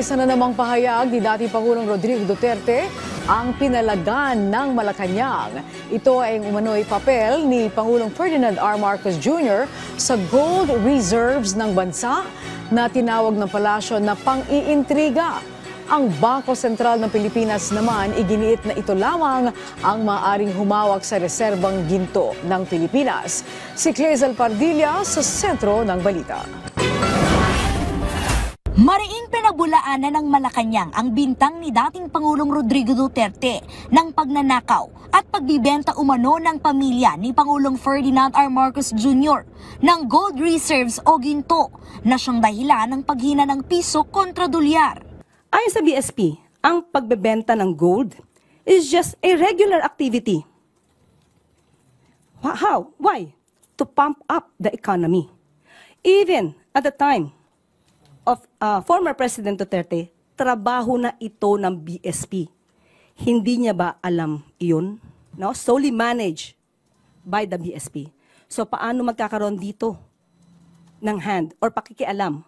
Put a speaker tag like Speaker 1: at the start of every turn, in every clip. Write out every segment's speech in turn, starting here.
Speaker 1: Isa na namang pahayag ni dating Pangulong Rodrigo Duterte ang pinalagan ng Malacanang. Ito ay umano'y papel ni Pangulong Ferdinand R. Marcos Jr. sa gold reserves ng bansa na tinawag ng palasyo na pang-iintriga. Ang Bangko Sentral ng Pilipinas naman iginiit na ito lamang ang maaaring humawak sa reserbang ginto ng Pilipinas. Si Clazel Pardilla sa sentro ng balita.
Speaker 2: Mariing pinabulaanan ng Malacanang ang bintang ni dating Pangulong Rodrigo Duterte ng pagnanakaw at pagbibenta umano ng pamilya ni Pangulong Ferdinand R. Marcos Jr. ng gold reserves o ginto na siyang dahilan ng paghina ng piso kontra dolyar.
Speaker 3: Ayon sa BSP, ang pagbebenta ng gold is just a regular activity. How? Why? To pump up the economy. Even at the time of former President Duterte, trabaho na ito ng BSP. Hindi niya ba alam iyon? No? Solely managed by the BSP. So paano magkakaroon dito ng hand or pakikialam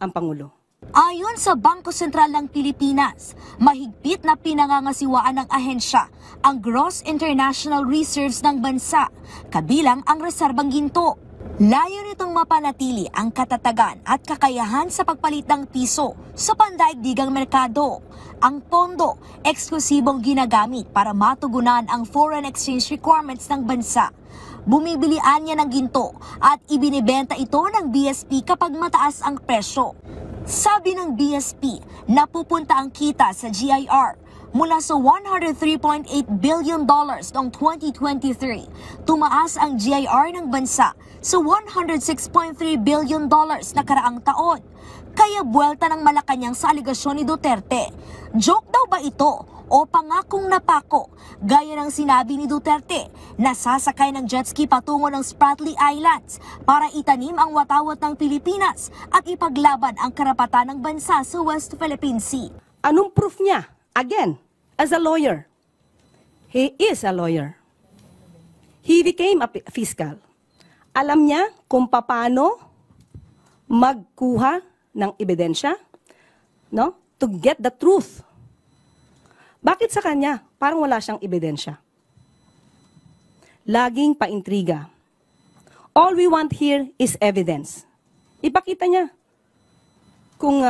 Speaker 3: ang Pangulo?
Speaker 2: Ayon sa Bangko Sentral ng Pilipinas, mahigpit na pinangangasiwaan ng ahensya ang gross international reserves ng bansa, kabilang ang reserbang ginto. Layo nitong mapanatili ang katatagan at kakayahan sa pagpalit ng piso sa pandaigdigang merkado. Ang pondo, eksklusibong ginagamit para matugunan ang foreign exchange requirements ng bansa. Bumibilian niya ng ginto at ibinibenta ito ng BSP kapag mataas ang presyo. Sabi ng BSP, napupunta ang kita sa GIR mula sa $103.8 billion noong 2023. Tumaas ang GIR ng bansa sa $106.3 billion na karaang taon. Kaya buwelta ng Malacanang sa aligasyon ni Duterte. Joke daw ba ito o pangakong napako? Gaya ng sinabi ni Duterte na sasakay ng jet ski patungo ng Spratly Islands para itanim ang watawat ng Pilipinas at ipaglaban ang karapatan ng bansa sa West Philippine Sea.
Speaker 3: Anong proof niya? Again, as a lawyer. He is a lawyer. He became a fiscal. Alam niya kung paano magkuha ng ebidensya, no? To get the truth. Bakit sa kanya parang wala siyang ebidensya? Laging paintriga. All we want here is evidence. Ipakita niya kung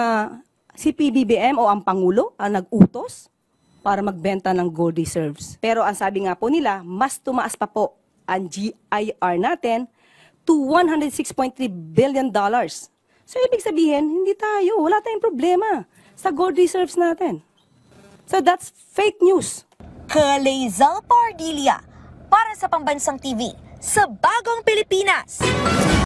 Speaker 3: si PBBM o ang Pangulo ang nag-utos para magbenta ng gold reserves. Pero ang sabi nga po nila, mas tumaas pa po ang GIR natin to $106.3 billion. So ibig sabihin, hindi tayo, wala tayong problema sa gold reserves natin. So that's fake news.
Speaker 2: Clazel Pardilla para sa Pambansang TV sa Bagong Pilipinas.